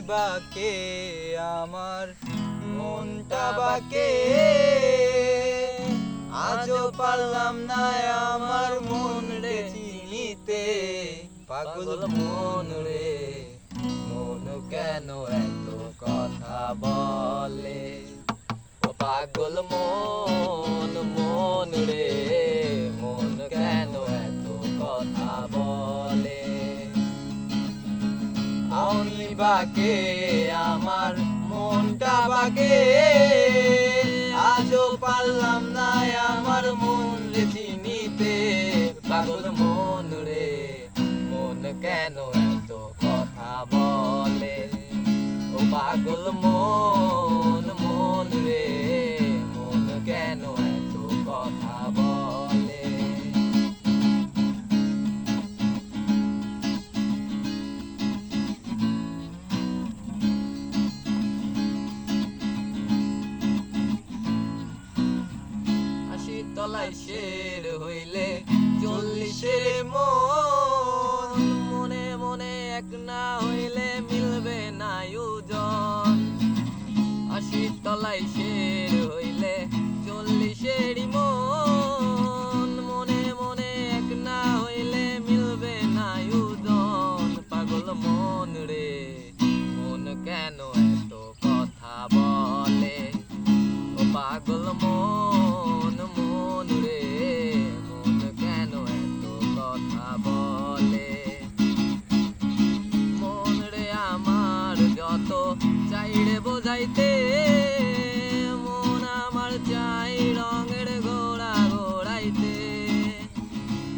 বাকে আমার মনটা বাকে আজও পারলাম না আমার মন রে চিনিতে পাগল মন রে মন কেন এত কথা বলে ও পাগল মন মন রে মন কেন এত কথা বলে আমি বাকে আমার মনটা বাকে আজও পারলাম না আমার মন রে চিনিতে পাগল মন রে মন কেন এত কথা বলে ও পাগল মন মন রে মন কেন এত কথা বলে তলায় শের হইলে 40-এর মন মনে মনে এক না হইলে মিলবে না ওজন 80 তলায় শের হইলে 40-এর মন মনে মনে এক না হইলে মিলবে না ওজন পাগল মন রে মন কেন এত কথা বলে ও পাগল মন মন রে মন কেন এত কথা বলে মন রে আমার যত চাইরে বোঝাইতে মন আমার চাই রঙের ঘোড়া ঘোড়াইতে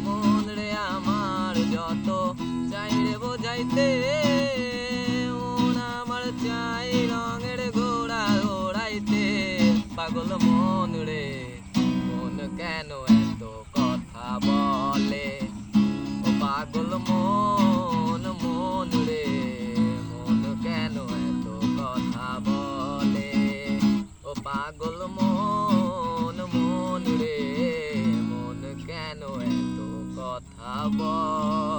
মন রে আমার যত চাইরে বোঝাইতে মন আমার চাই রঙের ঘোড়া ঘোড়াইতে পাগল মন রে মন কেন এত কথা বলে ও পাগল মন মন রে মন কেন এত কথা বলে ও পাগল মন মন রে মন কেন এত কথা বলে